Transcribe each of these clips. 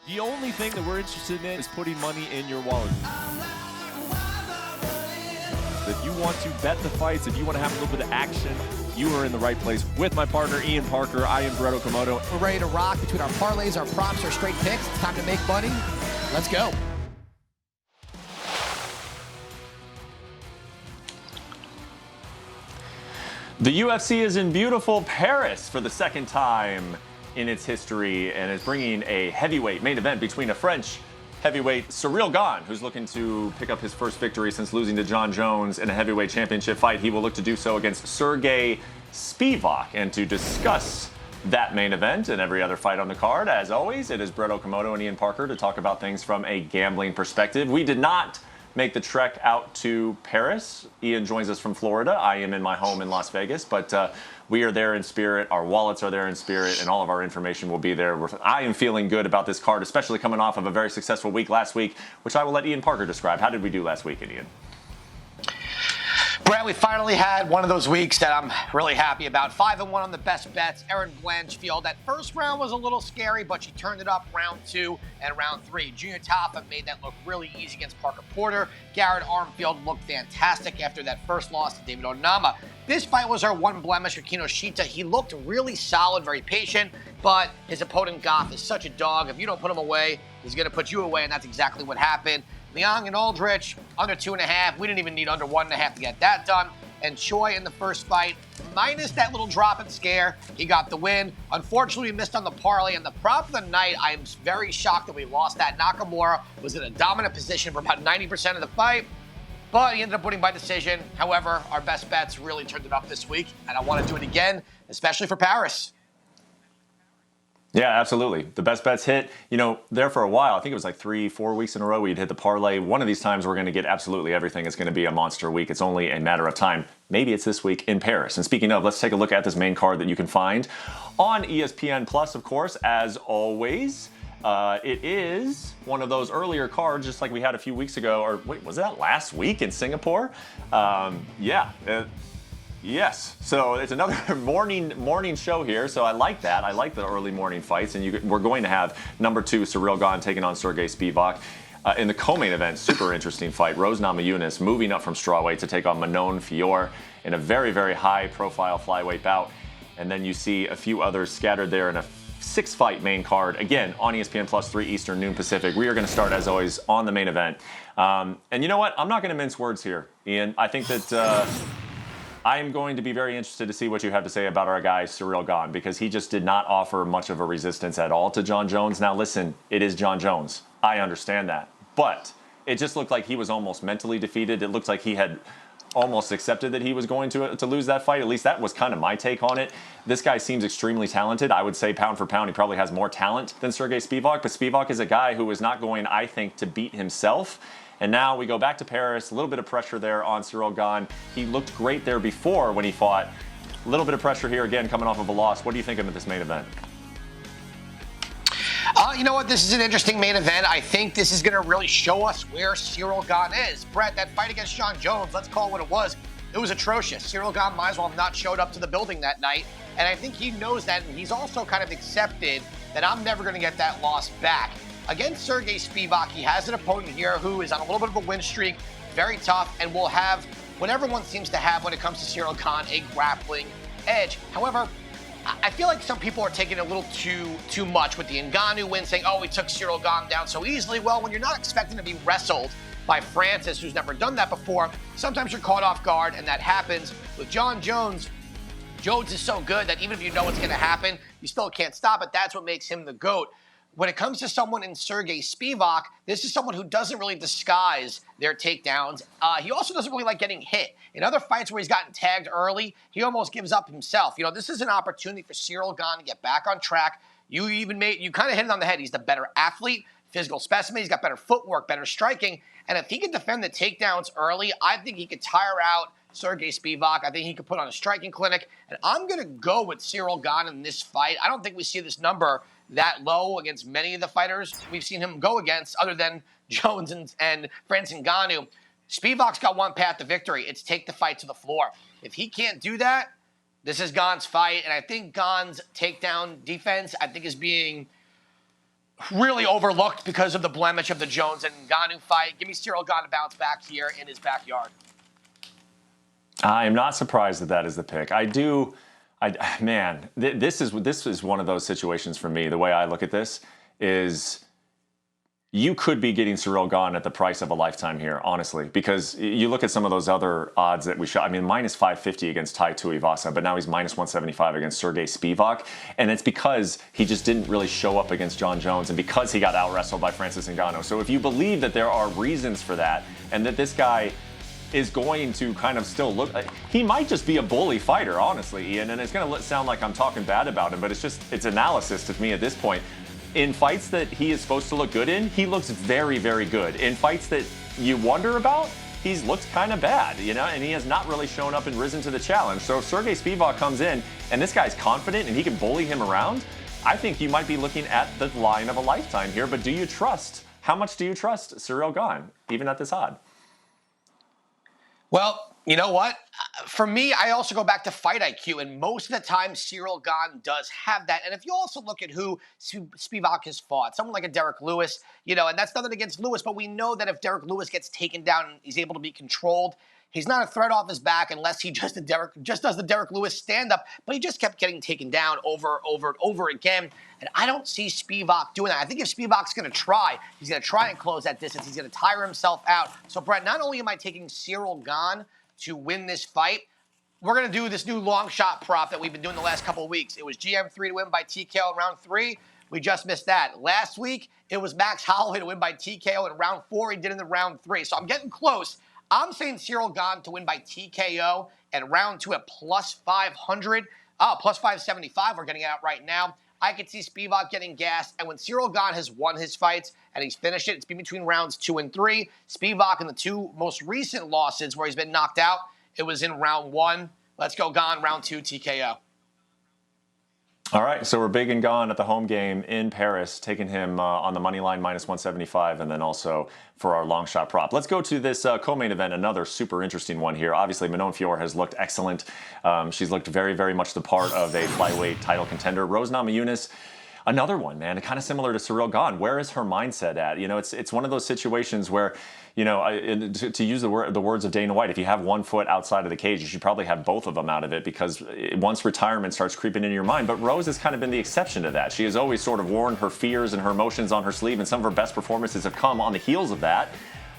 The only thing that we're interested in is putting money in your wallet. If you want to bet the fights, if you want to have a little bit of action, you are in the right place. With my partner, Ian Parker, I am Brett Okamoto. We're ready to rock between our parlays, our props, our straight picks. It's time to make money. Let's go. The UFC is in beautiful Paris for the second time in its history and is bringing a heavyweight main event between a French heavyweight, Ciryl Gane, who's looking to pick up his first victory since losing to Jon Jones in a heavyweight championship fight. He will look to do so against Serghei Spivac. And to discuss that main event and every other fight on the card, as always, it is Brett Okamoto and Ian Parker to talk about things from a gambling perspective. We did not make the trek out to Paris. Ian joins us from Florida. I am in my home in Las Vegas, but we are there in spirit. Our wallets are there in spirit, and all of our information will be there. I am feeling good about this card, especially coming off of a very successful week last week, which I will let Ian Parker describe. How did we do last week, Ian? Brett, we finally had one of those weeks that I'm really happy about. 5-1 on the best bets. Erin Blanchfield, that first round was a little scary, but she turned it up round 2 and round 3. Junior Taffa made that look really easy against Parker Porter. Garrett Armfield looked fantastic after that first loss to David Onama. This fight was our one blemish for Kinoshita. He looked really solid, very patient, but his opponent Goff is such a dog. If you don't put him away, he's going to put you away, and that's exactly what happened. Liang and Aldrich, under 2.5. We didn't even need under 1.5 to get that done. And Choi in the first fight, minus that little drop and scare, he got the win. Unfortunately, we missed on the parlay. And the prop of the night, I'm very shocked that we lost that. Nakamura was in a dominant position for about 90% of the fight, but he ended up winning by decision. However, our best bets really turned it up this week, and I want to do it again, especially for Paris. Yeah, absolutely. The best bets hit, there for a while. I think it was like 3-4 weeks in a row we'd hit the parlay. One of these times we're going to get absolutely everything. It's going to be a monster week. It's only a matter of time. Maybe it's this week in Paris. And speaking of, let's take a look at this main card that you can find on ESPN Plus, of course, as always. It is one of those earlier cards, just like we had a few weeks ago. Or wait, was that last week in Singapore? Yes, so it's another morning show here, so I like that. I like the early morning fights, and we're going to have number 2, Ciryl Gane, taking on Serghei Spivac. In the co-main event, super interesting fight. Rose Namajunas moving up from strawweight to take on Manon Fior in a very, very high-profile flyweight bout. And then you see a few others scattered there in a 6-fight main card, again, on ESPN Plus, 3 Eastern, noon Pacific. We are going to start, as always, on the main event. And you know what? I'm not going to mince words here, Ian. I think that I am going to be very interested to see what you have to say about our guy, Ciryl Gane, because he just did not offer much of a resistance at all to Jon Jones. Now, listen, it is Jon Jones. I understand that. But it just looked like he was almost mentally defeated. It looked like he had almost accepted that he was going to lose that fight. At least that was kind of my take on it. This guy seems extremely talented. I would say pound for pound, he probably has more talent than Serghei Spivac. But Spivac is a guy who is not going, I think, to beat himself. And now we go back to Paris, a little bit of pressure there on Ciryl Gane. He looked great there before when he fought. A little bit of pressure here again coming off of a loss. What do you think of this main event? You know what? This is an interesting main event. I think this is going to really show us where Ciryl Gane is. Brett, that fight against Jon Jones, let's call it what it was. It was atrocious. Ciryl Gane might as well have not showed up to the building that night. And I think he knows that, and he's also kind of accepted that I'm never going to get that loss back. Against Serghei Spivac, he has an opponent here who is on a little bit of a win streak, very tough, and will have what everyone seems to have when it comes to Ciryl Gane, a grappling edge. However, I feel like some people are taking it a little too much with the Ngannou win, saying, oh, he took Ciryl Gane down so easily. Well, when you're not expecting to be wrestled by Francis, who's never done that before, sometimes you're caught off guard, and that happens. With Jon Jones, Jones is so good that even if you know what's going to happen, you still can't stop it. That's what makes him the GOAT. When it comes to someone in Serghei Spivac, this is someone who doesn't really disguise their takedowns. He also doesn't really like getting hit. In other fights where he's gotten tagged early, he almost gives up himself. This is an opportunity for Ciryl Gane to get back on track. You kind of hit it on the head. He's the better athlete, physical specimen. He's got better footwork, better striking. And if he can defend the takedowns early, I think he could tire out Serghei Spivac. I think he could put on a striking clinic. And I'm going to go with Ciryl Gane in this fight. I don't think we see this number that low against many of the fighters we've seen him go against, other than Jones and Francis Ngannou. Spivak's got one path to victory. It's take the fight to the floor. If he can't do that, this is Gane's fight. And I think Gane's takedown defense, is being really overlooked because of the blemish of the Jones and Ngannou fight. Give me Ciryl Gane to bounce back here in his backyard. I am not surprised that is the pick. This is one of those situations for me. The way I look at this is you could be getting Ciryl Gane at the price of a lifetime here, honestly, because you look at some of those other odds that we shot. I mean, minus 550 against Tai Tuivasa, but now he's minus 175 against Serghei Spivac, and it's because he just didn't really show up against Jon Jones and because he got out-wrestled by Francis Ngannou. So if you believe that there are reasons for that and that this guy is going to kind of still look, he might just be a bully fighter, honestly, Ian, and it's going to sound like I'm talking bad about him, but it's analysis to me at this point. In fights that he is supposed to look good in, he looks very, very good. In fights that you wonder about, he's looked kind of bad, and he has not really shown up and risen to the challenge. So if Serghei Spivac comes in and this guy's confident and he can bully him around, I think you might be looking at the line of a lifetime here. But how much do you trust Ciryl Gane, even at this odd? Well, you know what? For me, I also go back to fight IQ, and most of the time, Ciryl Gane does have that. And if you also look at who Spivak has fought, someone like a Derek Lewis, and that's nothing against Lewis, but we know that if Derek Lewis gets taken down and he's able to be controlled, he's not a threat off his back unless he just does the Derek Lewis stand-up, but he just kept getting taken down over and over again. And I don't see Spivak doing that. I think if Spivak's going to try, he's going to try and close that distance. He's going to tire himself out. So, Brett, not only am I taking Ciryl Gane to win this fight, we're going to do this new long shot prop that we've been doing the last couple of weeks. It was GM3 to win by TKO in round 3. We just missed that. Last week, it was Max Holloway to win by TKO in round 4. He did in the round 3. So I'm getting close. I'm saying Ciryl Gane to win by TKO and round 2 at plus 500. Plus 575 we're getting out right now. I could see Spivak getting gassed. And when Ciryl Gane has won his fights and he's finished it, it's been between rounds 2 and 3. Spivak in the 2 most recent losses where he's been knocked out, it was in round 1. Let's go Gane, round 2, TKO. All right, so we're big and Gane at the home game in Paris, taking him on the money line minus 175, and then also for our long shot prop. Let's go to this co-main event, another super interesting one here. Obviously, Manon Fiorot has looked excellent. She's looked very, very much the part of a flyweight title contender. Rose Namajunas, another one, man, kind of similar to Ciryl Gane. Where is her mindset at? It's one of those situations where, to use the words of Dana White, if you have one foot outside of the cage, you should probably have both of them out of it, because once retirement starts creeping into your mind. But Rose has kind of been the exception to that. She has always sort of worn her fears and her emotions on her sleeve, and some of her best performances have come on the heels of that.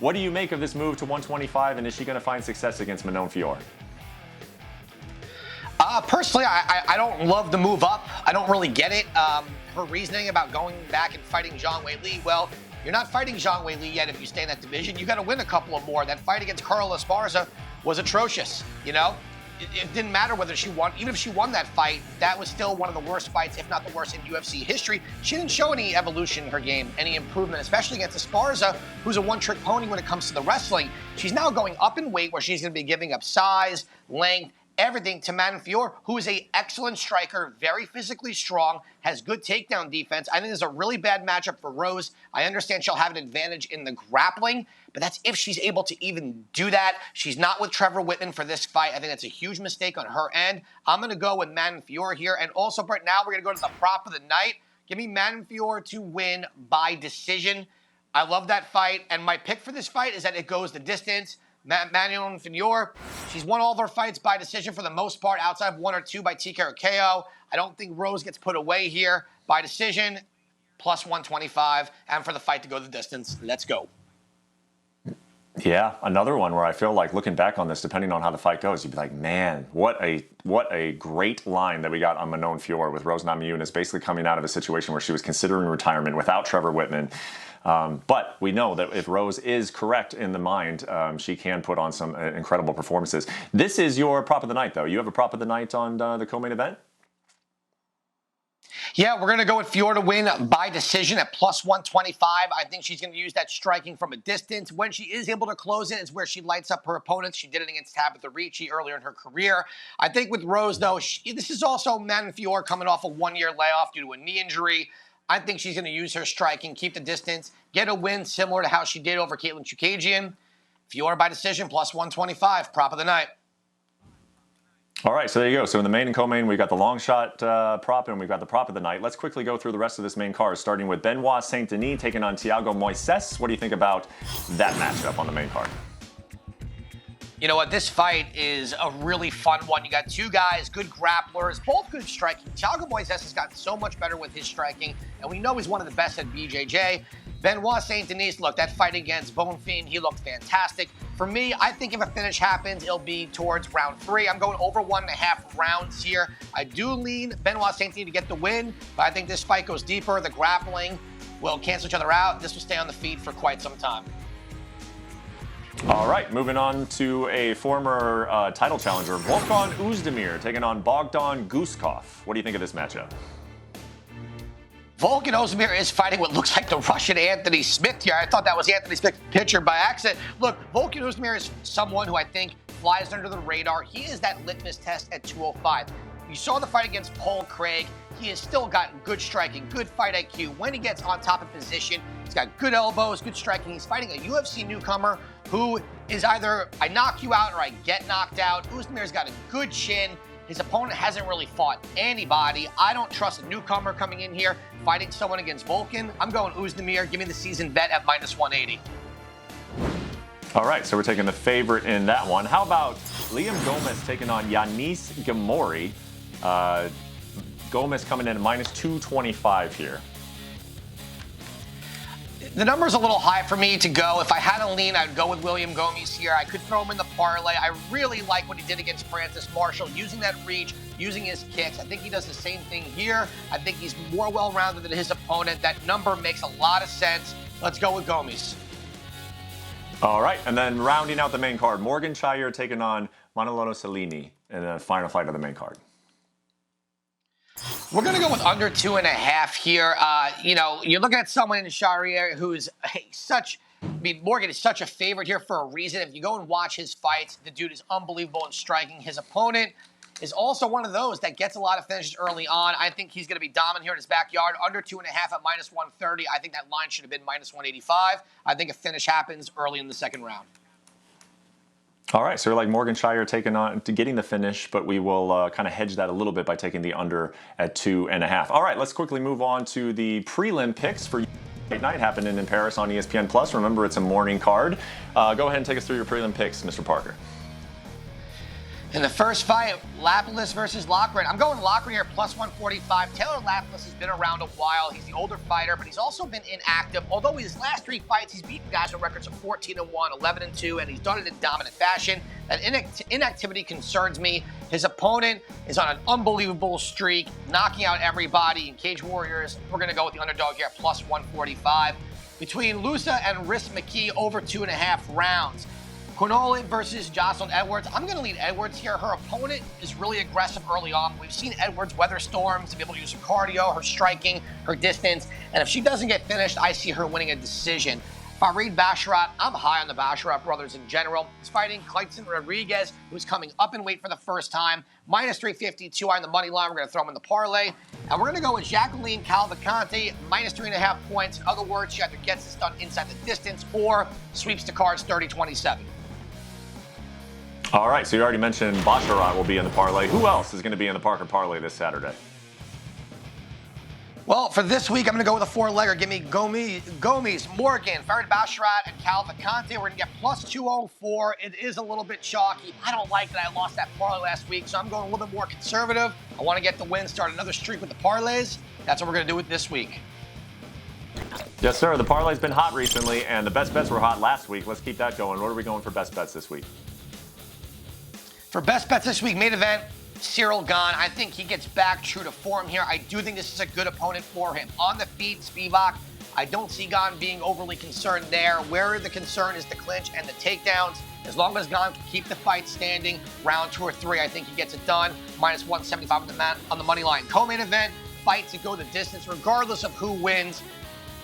What do you make of this move to 125, and is she going to find success against Manon Fiorot? Personally, I don't love the move up. I don't really get it. Her reasoning about going back and fighting Zhang Weili, well, you're not fighting Zhang Weili yet if you stay in that division. You got to win a couple of more. That fight against Carla Esparza was atrocious, It didn't matter whether she won. Even if she won that fight, that was still one of the worst fights, if not the worst in UFC history. She didn't show any evolution in her game, any improvement, especially against Esparza, who's a one-trick pony when it comes to the wrestling. She's now going up in weight where she's going to be giving up size, length, everything to Manon Fiorot, who is an excellent striker, very physically strong, has good takedown defense. I think this is a really bad matchup for Rose. I understand she'll have an advantage in the grappling, but that's if she's able to even do that. She's not with Trevor Whitman for this fight. I think that's a huge mistake on her end. I'm going to go with Manon Fiorot here. And also, Brett, now we're going to go to the prop of the night. Give me Manon Fiorot to win by decision. I love that fight. And my pick for this fight is that it goes the distance. Manon Fiorot, she's won all of her fights by decision for the most part, outside of 1 or 2 by TKO or KO. I don't think Rose gets put away here by decision, plus 125. And for the fight to go the distance, let's go. Yeah, another one where I feel like looking back on this, depending on how the fight goes, you'd be like, man, what a great line that we got on Manon Fiorot with Rose Namajunas basically coming out of a situation where she was considering retirement without Trevor Whitman. But we know that if Rose is correct in the mind, she can put on some incredible performances. This is your prop of the night, though. You have a prop of the night on the co-main event? Yeah, we're going to go with Fiorot to win by decision at plus 125. I think she's going to use that striking from a distance. When she is able to close it is where she lights up her opponents. She did it against Tabitha Ricci earlier in her career. I think with Rose, though, this is also Manon Fiorot coming off a one-year layoff due to a knee injury. I think she's going to use her striking, keep the distance, get a win similar to how she did over Caitlin Chukagian. Fiorot by decision, plus 125, prop of the night. All right, so there you go. So in the main and co-main, we've got the long shot prop, and we've got the prop of the night. Let's quickly go through the rest of this main card, starting with Benoit Saint-Denis taking on Thiago Moises. What do you think about that matchup on the main card? You know what? This fight is a really fun one. You got two guys, good grapplers, both good striking. Thiago Moises has gotten so much better with his striking, and we know he's one of the best at BJJ. Benoit Saint-Denis, look, that fight against Bonfim, he looked fantastic. For me, I think if a finish happens, it'll be towards round 3. I'm going over 1.5 rounds here. I do lean Benoit Saint-Denis to get the win, but I think this fight goes deeper. The grappling will cancel each other out. This will stay on the feet for quite some time. All right, moving on to a former title challenger, Volkan Oezdemir taking on Bogdan Guskov. What do you think of this matchup? Volkan Oezdemir is fighting what looks like the Russian Anthony Smith here. I thought that was Anthony Smith's picture by accident. Look, Volkan Oezdemir is someone who I think flies under the radar. He is that litmus test at 205. You saw the fight against Paul Craig. He has still got good striking, good fight IQ. When he gets on top of position, he's got good elbows, good striking. He's fighting a UFC newcomer who is either I knock you out or I get knocked out. Oezdemir's got a good chin. His opponent hasn't really fought anybody. I don't trust a newcomer coming in here fighting someone against Volkan. I'm going Oezdemir. Give me the seasoned vet at -180. All right, so we're taking the favorite in that one. How about Liam Gomez taking on Yanis Gamori? Gomez coming in at -225 here. The number's a little high for me to go. If I had a lean, I'd go with William Gomez here. I could throw him in the parlay. I really like what he did against Francis Marshall, using that reach, using his kicks. I think he does the same thing here. I think he's more well-rounded than his opponent. That number makes a lot of sense. Let's go with Gomez. All right, and then rounding out the main card, Morgan Chire taking on Manolo Cellini in the final fight of the main card. We're going to go with under 2.5 here. You're looking at someone in Sharier who's Morgan is such a favorite here for a reason. If you go and watch his fights, the dude is unbelievable in striking. His opponent is also one of those that gets a lot of finishes early on. I think he's going to be dominant here in his backyard. Under 2.5 at -130. I think that line should have been -185. I think a finish happens early in the second round. All right, so we're like Morgan Chire taking on to getting the finish, but we will kind of hedge that a little bit by taking the under at 2.5. All right, let's quickly move on to the prelim picks for night happening in Paris on ESPN Plus. Remember, it's a morning card. Go ahead and take us through your prelim picks, Mr. Parker. In the first fight, Lapilus versus Loughran. I'm going Loughran here, +145. Taylor Lapilus has been around a while. He's the older fighter, but he's also been inactive. Although his last 3 fights, he's beaten guys with records of 14-1, 11-2, and he's done it in dominant fashion. That inactivity concerns me. His opponent is on an unbelievable streak, knocking out everybody. In Cage Warriors, we're going to go with the underdog here, +145. Between Lusa and Riss McKee, over 2.5 rounds. Quinolin versus Jocelyn Edwards. I'm going to lead Edwards here. Her opponent is really aggressive early on. We've seen Edwards weather storms to be able to use her cardio, her striking, her distance. And if she doesn't get finished, I see her winning a decision. Farid Basharat, I'm high on the Basharat brothers in general. He's fighting Clayton Rodriguez, who's coming up in weight for the first time. -352 on the money line. We're going to throw him in the parlay. And we're going to go with Jacqueline Calvacante, -3.5 points. In other words, she either gets this done inside the distance or sweeps the cards 30-27. All right, so you already mentioned Basharat will be in the parlay. Who else is going to be in the Parker parlay this Saturday? Well, for this week, I'm going to go with a 4-legger. Give me Gomez, Morgan, Farid Basharat, and Calvacante. We're going to get +204. It is a little bit chalky. I don't like that I lost that parlay last week, so I'm going a little bit more conservative. I want to get the win, start another streak with the parlays. That's what we're going to do with this week. Yes, sir. The parlay's been hot recently, and the best bets were hot last week. Let's keep that going. What are we going for best bets this week? For best bets this week, main event, Ciryl Gane. I think he gets back true to form here. I do think this is a good opponent for him. On the feet, Spivak. I don't see Gane being overly concerned there. Where the concern is the clinch and the takedowns. As long as Gane can keep the fight standing, round 2 or 3, I think he gets it done. -175 on the money line. Co-main event, fight to go the distance, regardless of who wins.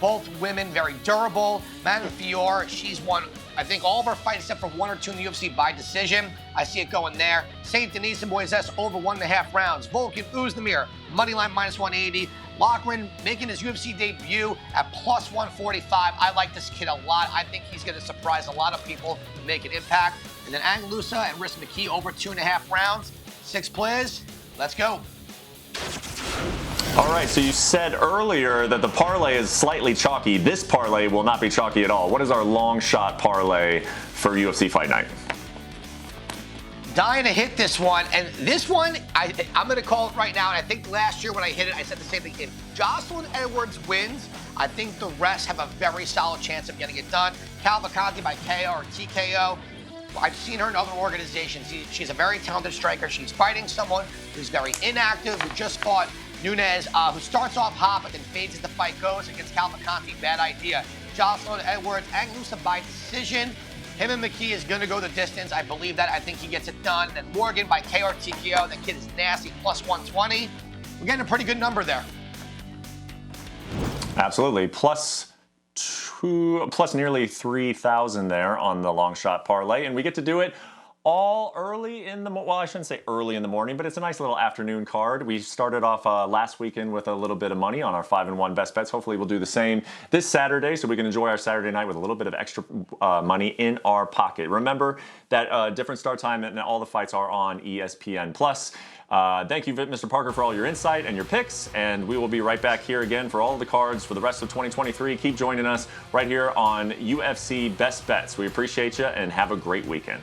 Both women very durable. Manon Fior, she's won, I think, all of her fights except for 1 or 2 in the UFC by decision. I see it going there. Saint-Denis and Moises over 1.5 rounds. Volkan Oezdemir, moneyline -180. Loughran making his UFC debut at +145. I like this kid a lot. I think he's going to surprise a lot of people and make an impact. And then Ang Lusa and Riss McKee over 2.5 rounds. 6 plays. Let's go. All right, so you said earlier that the parlay is slightly chalky. This parlay will not be chalky at all. What is our long shot parlay for UFC Fight Night? Dying to hit this one, and this one, I'm going to call it right now, and I think last year when I hit it, I said the same thing. If Jocelyn Edwards wins, I think the rest have a very solid chance of getting it done. Cavalcanti by KO or TKO. I've seen her in other organizations. She's a very talented striker. She's fighting someone who's very inactive, who just fought Nunes, who starts off hot, but then fades as the fight goes against Cavalcanti. Bad idea. Jocelyn Edwards, Anglusa by decision. Him and McKee is going to go the distance. I believe that. I think he gets it done. Then Morgan by KO or TKO. That kid is nasty, plus 120. We're getting a pretty good number there. Absolutely. Plus nearly 3,000 there on the long shot parlay. And we get to do it all early in the, well, I shouldn't say early in the morning, but it's a nice little afternoon card. We started off last weekend with a little bit of money on our 5-1 best bets. Hopefully we'll do the same this Saturday so we can enjoy our Saturday night with a little bit of extra money in our pocket. Remember that different start time and all the fights are on ESPN+. Thank you, Mr. Parker, for all your insight and your picks, and we will be right back here again for all of the cards for the rest of 2023. Keep joining us right here on UFC Best Bets. We appreciate you, and have a great weekend.